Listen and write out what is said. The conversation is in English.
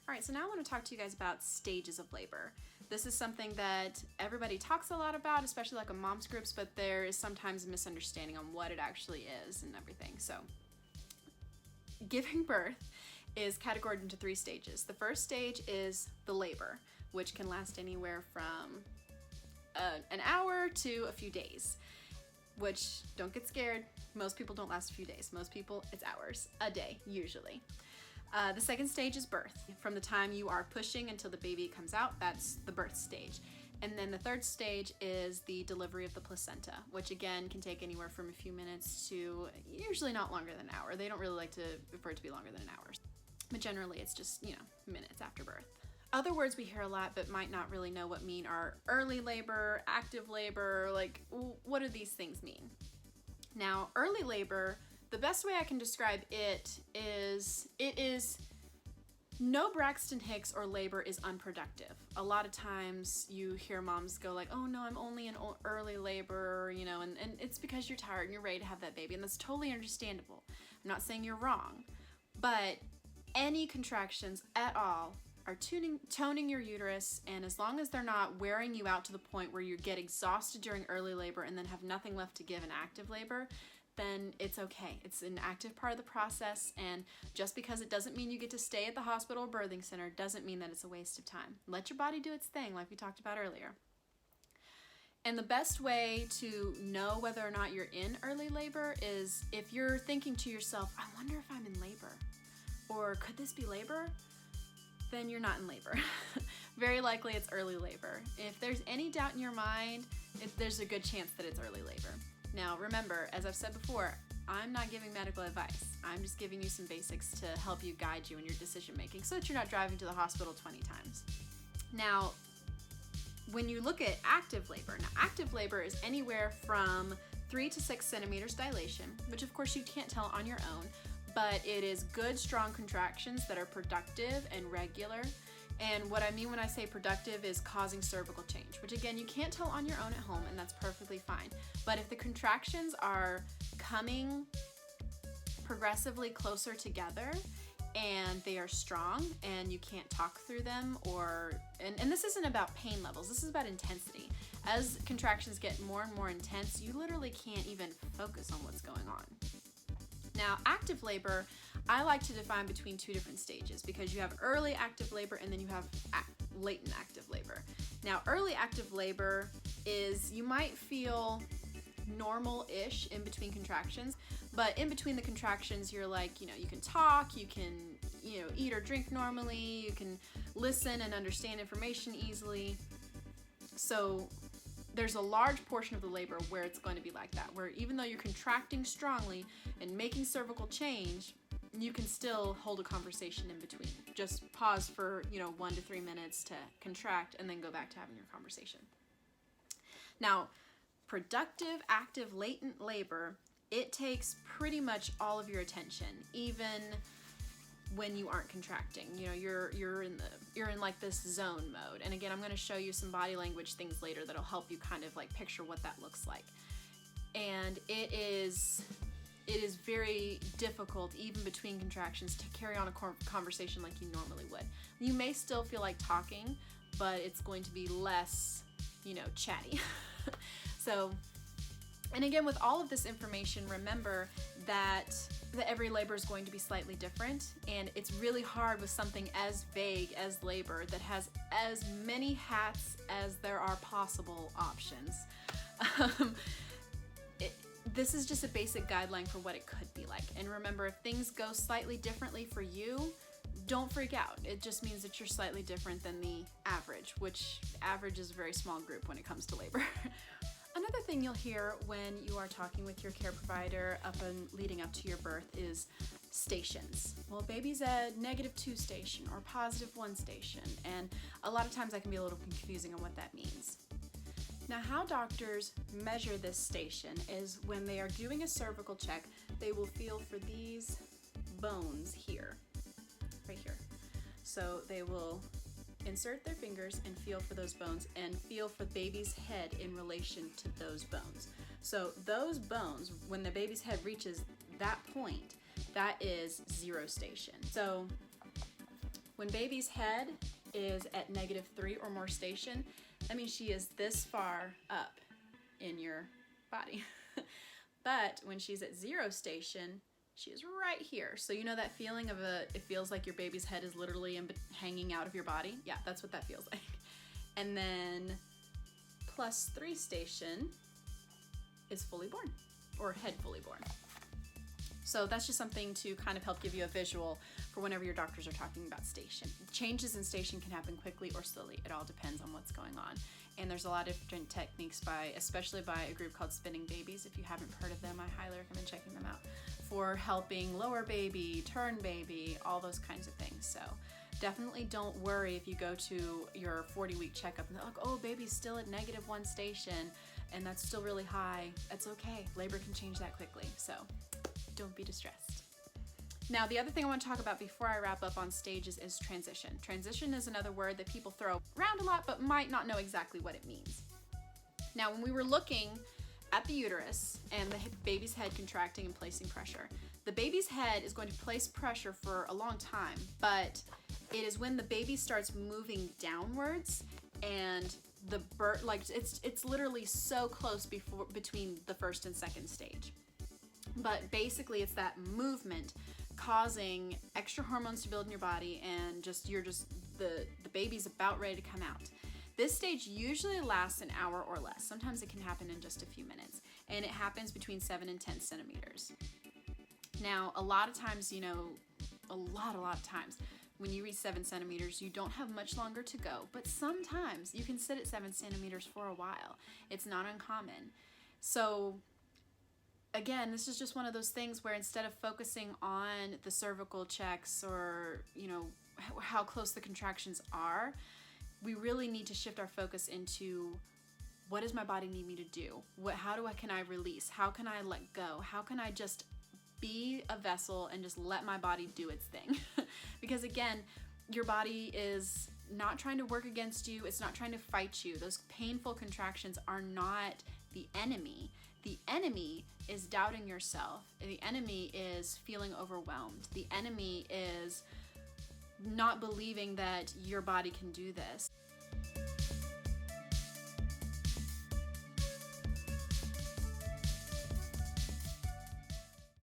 All right, so now I want to talk to you guys about stages of labor. This is something that everybody talks a lot about, especially like in moms groups, but there is sometimes a misunderstanding on what it actually is and everything. So giving birth is categorized into 3 stages. The first stage is the labor, which can last anywhere from an hour to a few days, which, don't get scared, most people don't last a few days. Most people, it's hours, a day, usually. The second stage is birth. From the time you are pushing until the baby comes out, that's the birth stage. And then the third stage is the delivery of the placenta, which again can take anywhere from a few minutes to usually not longer than an hour. They don't really like to for it to be longer than an hour. But generally it's just, minutes after birth. Other words we hear a lot but might not really know what mean are early labor, active labor, like what do these things mean? Now, early labor, the best way I can describe it is no Braxton Hicks or labor is unproductive. A lot of times you hear moms go like, oh no, I'm only in early labor, and it's because you're tired and you're ready to have that baby, and that's totally understandable. I'm not saying you're wrong, but any contractions at all are toning your uterus, and as long as they're not wearing you out to the point where you get exhausted during early labor and then have nothing left to give in active labor, then it's okay. It's an active part of the process, and just because it doesn't mean you get to stay at the hospital or birthing center doesn't mean that it's a waste of time. Let your body do its thing, like we talked about earlier. And the best way to know whether or not you're in early labor is if you're thinking to yourself, I wonder if I'm in labor, or could this be labor? Then you're not in labor. Very likely it's early labor. If there's any doubt in your mind, there's a good chance that it's early labor. Now remember, as I've said before, I'm not giving medical advice. I'm just giving you some basics to help you guide you in your decision making so that you're not driving to the hospital 20 times. Now, when you look at active labor is anywhere from 3 to 6 centimeters dilation, which of course you can't tell on your own, but it is good, strong contractions that are productive and regular. And what I mean when I say productive is causing cervical change, which again, you can't tell on your own at home, and that's perfectly fine. But if the contractions are coming progressively closer together and they are strong and you can't talk through them, and this isn't about pain levels, this is about intensity. As contractions get more and more intense, you literally can't even focus on what's going on. Now, active labor, I like to define between 2 different stages because you have early active labor and then you have latent active labor. Now, early active labor is, you might feel normal-ish in between contractions, but in between the contractions, you're like, you can talk, you can, eat or drink normally, you can listen and understand information easily. So there's a large portion of the labor where it's going to be like that, where even though you're contracting strongly and making cervical change, you can still hold a conversation in between. Just pause for, 1 to 3 minutes to contract and then go back to having your conversation. Now, productive, active, latent labor, it takes pretty much all of your attention, even when you aren't contracting. You're in like this zone mode. And again, I'm going to show you some body language things later that'll help you kind of like picture what that looks like. And it is very difficult, even between contractions, to carry on a conversation like you normally would. You may still feel like talking, but it's going to be less, chatty. So, and again, with all of this information, remember that every labor is going to be slightly different, and it's really hard with something as vague as labor that has as many hats as there are possible options. This is just a basic guideline for what it could be like. And remember, if things go slightly differently for you, don't freak out. It just means that you're slightly different than the average, which average is a very small group when it comes to labor. Another thing you'll hear when you are talking with your care provider leading up to your birth is stations. Well, baby's at -2 station or +1 station, and a lot of times that can be a little confusing on what that means. Now, how doctors measure this station is when they are doing a cervical check, they will feel for these bones here, right here. So they will insert their fingers and feel for those bones and feel for baby's head in relation to those bones. So those bones, when the baby's head reaches that point, that is 0 station. So When baby's head is at -3 or more station, that means she is this far up in your body. But when she's at 0 station, she is right here. So you know that feeling of it feels like your baby's head is literally hanging out of your body? Yeah, that's what that feels like. And then +3 station is fully born, or head fully born. So that's just something to kind of help give you a visual for whenever your doctors are talking about station. Changes in station can happen quickly or slowly. It all depends on what's going on. And there's a lot of different techniques especially by a group called Spinning Babies. If you haven't heard of them, I highly recommend checking them out for helping lower baby, turn baby, all those kinds of things. So definitely don't worry if you go to your 40-week checkup and they're like, oh, baby's still at -1 station and that's still really high. That's okay. Labor can change that quickly. So don't be distressed. Now, the other thing I want to talk about before I wrap up on stages is transition. Transition is another word that people throw around a lot but might not know exactly what it means. Now, when we were looking at the uterus and the baby's head contracting and placing pressure, the baby's head is going to place pressure for a long time, but it is when the baby starts moving downwards and the birth, like it's literally so close between the first and second stage. But basically it's that movement causing extra hormones to build in your body, and the baby's about ready to come out. This stage usually lasts an hour or less. Sometimes it can happen in just a few minutes, and it happens between 7 and 10 centimeters. Now, a lot of times, a lot of times, when you reach 7 centimeters, you don't have much longer to go, but sometimes you can sit at 7 centimeters for a while. It's not uncommon. So again, this is just one of those things where instead of focusing on the cervical checks or, how close the contractions are, we really need to shift our focus into what does my body need me to do? Can I release? How can I let go? How can I just be a vessel and just let my body do its thing? Because again, your body is not trying to work against you. It's not trying to fight you. Those painful contractions are not the enemy. The enemy is doubting yourself. The enemy is feeling overwhelmed. The enemy is not believing that your body can do this.